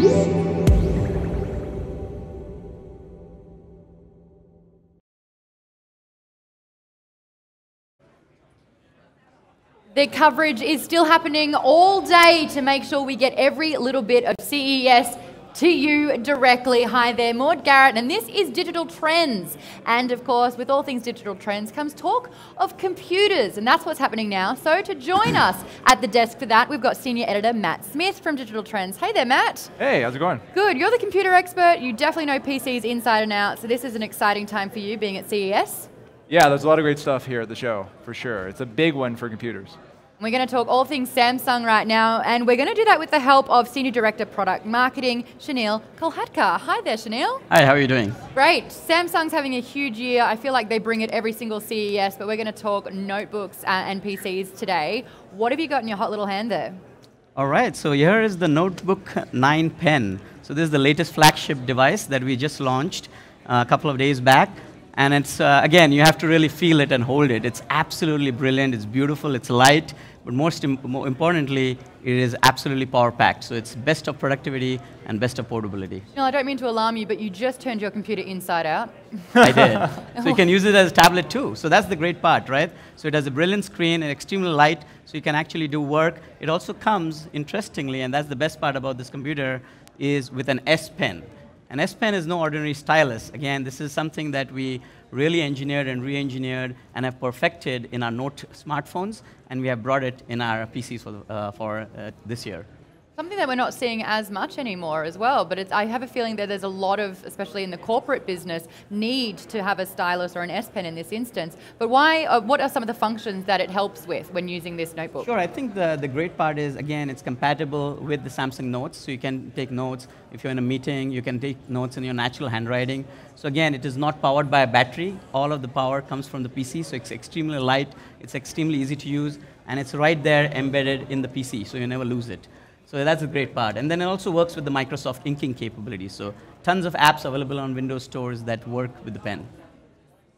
The coverage is still happening all day to make sure we get every little bit of CES to you directly. Hi there, Maude Garrett, and this is Digital Trends. And of course, with all things digital trends comes talk of computers, and that's what's happening now. So to join us at the desk for that, we've got Senior Editor Matt Smith from Digital Trends. Hey there, Matt. Hey, how's it going? Good, you're the computer expert. You definitely know PCs inside and out, so this is an exciting time for you being at CES. Yeah, there's a lot of great stuff here at the show, for sure. It's a big one for computers. We're going to talk all things Samsung right now, and we're going to do that with the help of Senior Director Product Marketing, Shoneel Kolhatka. Hi there, Shoneel. Hi, how are you doing? Great. Samsung's having a huge year. I feel like they bring it every single CES, but we're going to talk notebooks and PCs today. What have you got in your hot little hand there? All right, so here is the Notebook 9 Pen. So this is the latest flagship device that we just launched a couple of days back. And it's, again, you have to really feel it and hold it. It's absolutely brilliant, it's beautiful, it's light, but more importantly, it is absolutely power-packed. So it's best of productivity and best of portability. No, I don't mean to alarm you, but you just turned your computer inside out. I did. So you can use it as a tablet too. So that's the great part, right? So it has a brilliant screen and extremely light, so you can actually do work. It also comes, interestingly, and that's the best part about this computer, is with an S Pen. An S Pen is no ordinary stylus. Again, this is something that we really engineered and re-engineered and have perfected in our Note smartphones, and we have brought it in our PCs for this year. Something that we're not seeing as much anymore as well, but I have a feeling that there's a lot of, especially in the corporate business, need to have a stylus or an S Pen in this instance. But why? What are some of the functions that it helps with when using this notebook? Sure, I think the great part is, again, it's compatible with the Samsung Notes, so you can take notes. If you're in a meeting, you can take notes in your natural handwriting. So again, it is not powered by a battery. All of the power comes from the PC, so it's extremely light, it's extremely easy to use, and it's right there embedded in the PC, so you never lose it. So that's a great part. And then it also works with the Microsoft inking capability. So tons of apps available on Windows stores that work with the pen.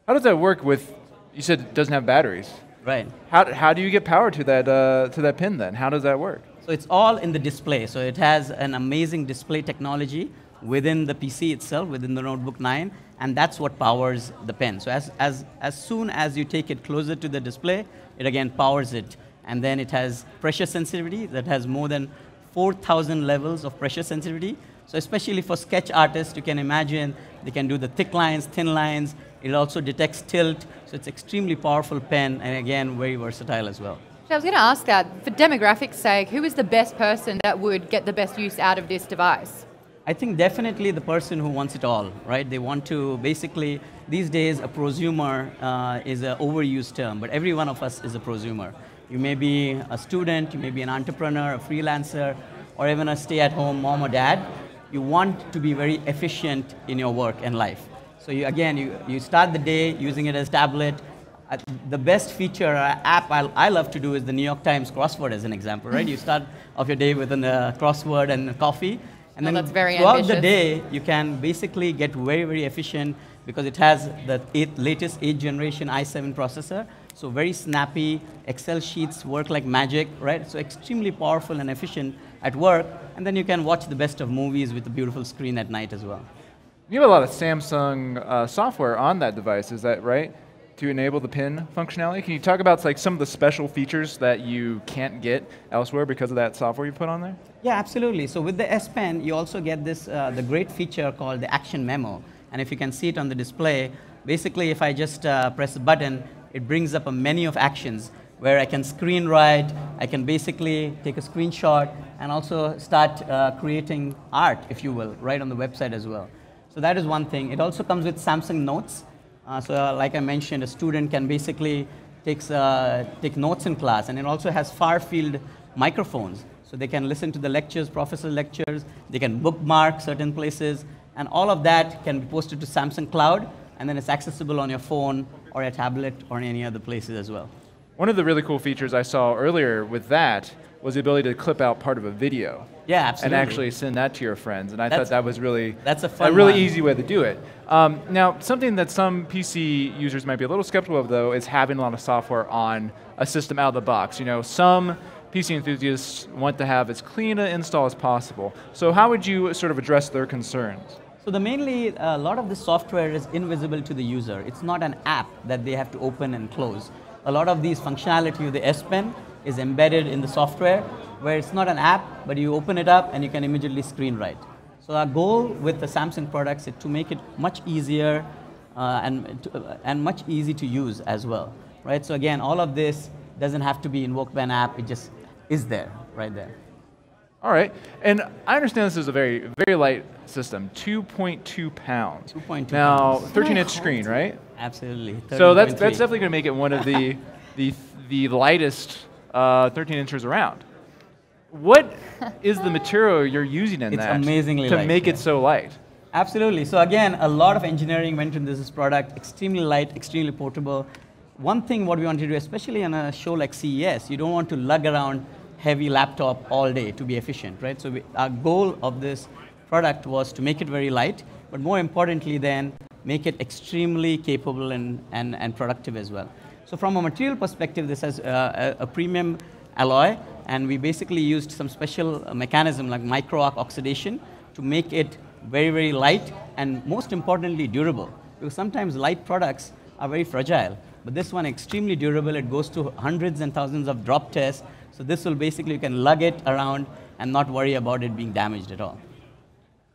How does that work with, you said it doesn't have batteries. Right. How do you get power to that pen then? How does that work? So it's all in the display. So it has an amazing display technology within the PC itself, within the Notebook 9, and that's what powers the pen. So as soon as you take it closer to the display, it again powers it. And then it has pressure sensitivity that has more than 4,000 levels of pressure sensitivity. So especially for sketch artists, you can imagine they can do the thick lines, thin lines. It also detects tilt. So it's extremely powerful pen, and again, very versatile as well. I was going to ask that, for demographics' sake, who is the best person that would get the best use out of this device? I think definitely the person who wants it all, right? They want to basically, these days, a prosumer is an overused term, but every one of us is a prosumer. You may be a student, you may be an entrepreneur, a freelancer, or even a stay-at-home mom or dad. You want to be very efficient in your work and life. So you start the day using it as a tablet. The best feature or app I love to do is the New York Times crossword as an example, right? You start off your day with a crossword and a coffee. And then that's very throughout ambitious. the day, you can basically get very, very efficient because it has the latest 8th generation i7 processor. So very snappy, Excel sheets work like magic, right? So extremely powerful and efficient at work. And then you can watch the best of movies with a beautiful screen at night as well. You have a lot of Samsung software on that device, is that right? To enable the pen functionality. Can you talk about like some of the special features that you can't get elsewhere because of that software you put on there? Yeah, absolutely. So with the S Pen, you also get this the great feature called the Action Memo. And if you can see it on the display, basically if I just press a button, it brings up a menu of actions where I can screen write, I can basically take a screenshot, and also start creating art, if you will, right on the website as well. So that is one thing. It also comes with Samsung Notes. So like I mentioned, a student can basically take notes in class, and it also has far-field microphones. So they can listen to the lectures, professor lectures, they can bookmark certain places, and all of that can be posted to Samsung Cloud, and then it's accessible on your phone or your tablet or any other places as well. One of the really cool features I saw earlier with that was the ability to clip out part of a video. Yeah, absolutely. And actually send that to your friends. And I thought that was really a really easy way to do it. Now, something that some PC users might be a little skeptical of, though, is having a lot of software on a system out of the box. You know, some PC enthusiasts want to have as clean an install as possible. So how would you sort of address their concerns? So mainly, a lot of the software is invisible to the user. It's not an app that they have to open and close. A lot of these functionality with the S Pen is embedded in the software, where it's not an app, but you open it up and you can immediately screen write. So our goal with the Samsung products is to make it much easier and much easy to use as well, right? So again, all of this doesn't have to be invoked by an app. It just is there, right there. All right, and I understand this is a very, very light system, 2.2 pounds. 2.2 now, pounds. 13-inch screen, right? Absolutely. So that's definitely going to make it one of the lightest 13 inches around. What is the material you're using in that amazingly to light, make it so light? Absolutely. So again, a lot of engineering went into this product. Extremely light, extremely portable. One thing what we want to do, especially on a show like CES, you don't want to lug around heavy laptop all day to be efficient, right? So our goal of this product was to make it very light, but more importantly then, make it extremely capable and productive as well. So from a material perspective, this has a premium alloy, and we basically used some special mechanism like micro arc oxidation to make it very, very light and most importantly durable. Because sometimes light products are very fragile, but this one extremely durable. It goes to hundreds and thousands of drop tests. So this will basically, you can lug it around and not worry about it being damaged at all.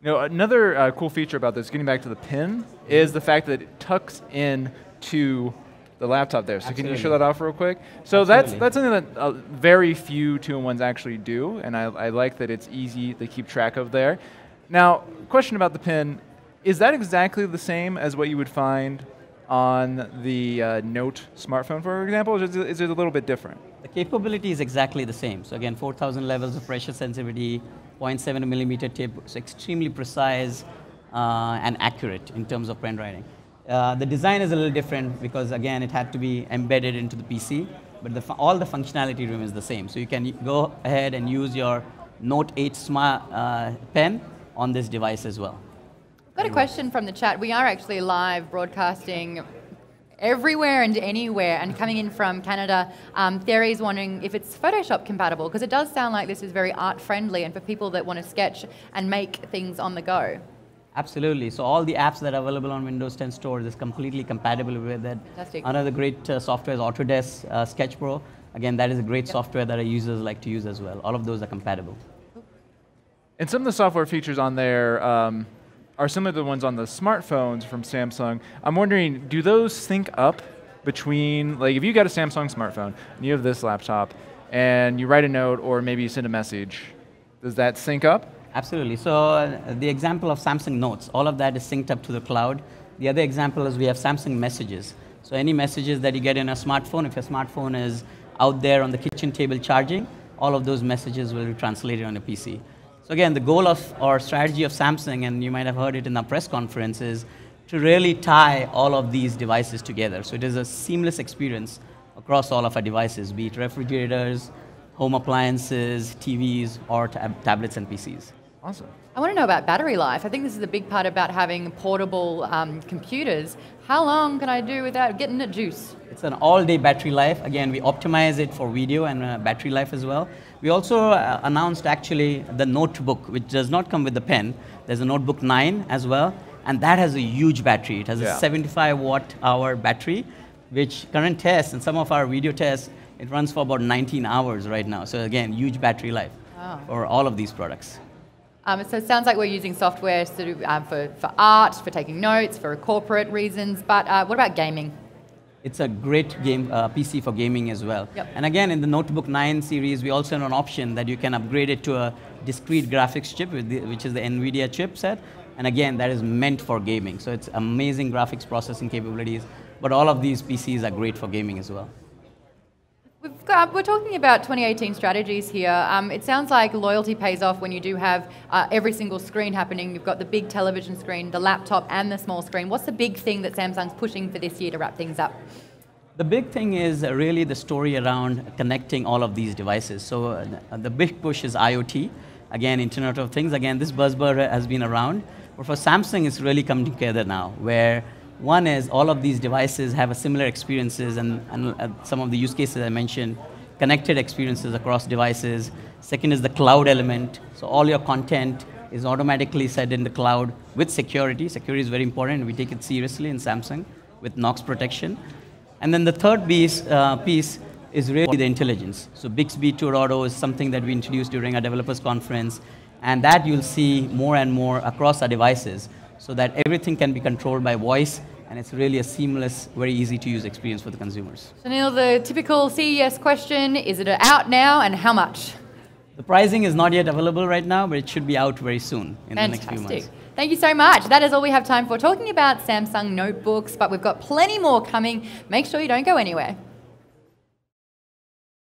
You know, another cool feature about this, getting back to the pin, is the fact that it tucks in to the laptop there. So Absolutely. Can you show that off real quick? So that's something that very few 2-in-1s actually do, and I like that it's easy to keep track of there. Now, question about the pin, is that exactly the same as what you would find on the Note smartphone, for example, or is it a little bit different? The capability is exactly the same. So again, 4,000 levels of pressure sensitivity, 0.7 millimeter tip, so extremely precise and accurate in terms of pen writing. The design is a little different because again, it had to be embedded into the PC, but all the functionality remains the same. So you can go ahead and use your Note 8 Smart pen on this device as well. Got a question from the chat. We are actually live broadcasting everywhere and anywhere, and coming in from Canada, Theory's wondering if it's Photoshop compatible, because it does sound like this is very art friendly and for people that want to sketch and make things on the go. Absolutely. So all the apps that are available on Windows 10 Store is completely compatible with it. Fantastic. Another great software is Autodesk Sketch Pro. Again, that is a great software that our users like to use as well. All of those are compatible. And some of the software features on there are similar to the ones on the smartphones from Samsung. I'm wondering, do those sync up between, like if you got a Samsung smartphone and you have this laptop and you write a note or maybe you send a message, does that sync up? Absolutely. So the example of Samsung Notes, all of that is synced up to the cloud. The other example is we have Samsung Messages. So any messages that you get in a smartphone, if your smartphone is out there on the kitchen table charging, all of those messages will be translated on a PC. So again, the goal of our strategy of Samsung, and you might have heard it in our press conference, is to really tie all of these devices together. So it is a seamless experience across all of our devices, be it refrigerators, home appliances, TVs, or tablets and PCs. Awesome. I want to know about battery life. I think this is a big part about having portable computers. How long can I do without getting the juice? It's an all-day battery life. Again, we optimize it for video and battery life as well. We also announced actually the notebook, which does not come with the pen. There's a notebook 9 as well, and that has a huge battery. It has a 75 watt-hour battery, which current tests and some of our video tests, it runs for about 19 hours right now. So again, huge battery life for all of these products. So it sounds like we're using software sort of, for art, for taking notes, for corporate reasons, but what about gaming? It's a great game PC for gaming as well. Yep. And again, in the Notebook 9 series, we also have an option that you can upgrade it to a discrete graphics chip, which is the NVIDIA chipset. And again, that is meant for gaming. So it's amazing graphics processing capabilities, but all of these PCs are great for gaming as well. We're talking about 2018 strategies here. It sounds like loyalty pays off when you do have every single screen happening. You've got the big television screen, the laptop, and the small screen. What's the big thing that Samsung's pushing for this year to wrap things up? The big thing is really the story around connecting all of these devices. So the big push is IoT. Again, Internet of Things. Again, this buzzword has been around. But for Samsung, it's really come together now, where one is all of these devices have a similar experiences and some of the use cases I mentioned connected experiences across devices. Second is the cloud element. So all your content is automatically set in the cloud with security. Security is very important. We take it seriously in Samsung with Knox protection. And then the third piece is really the intelligence. So Bixby 2.0 is something that we introduced during our developers conference, and that you'll see more and more across our devices, so that everything can be controlled by voice, and it's really a seamless, very easy to use experience for the consumers. Shoneel, the typical CES question, is it out now and how much? The pricing is not yet available right now, but it should be out very soon in the next few months. Thank you so much. That is all we have time for talking about Samsung notebooks, but we've got plenty more coming. Make sure you don't go anywhere.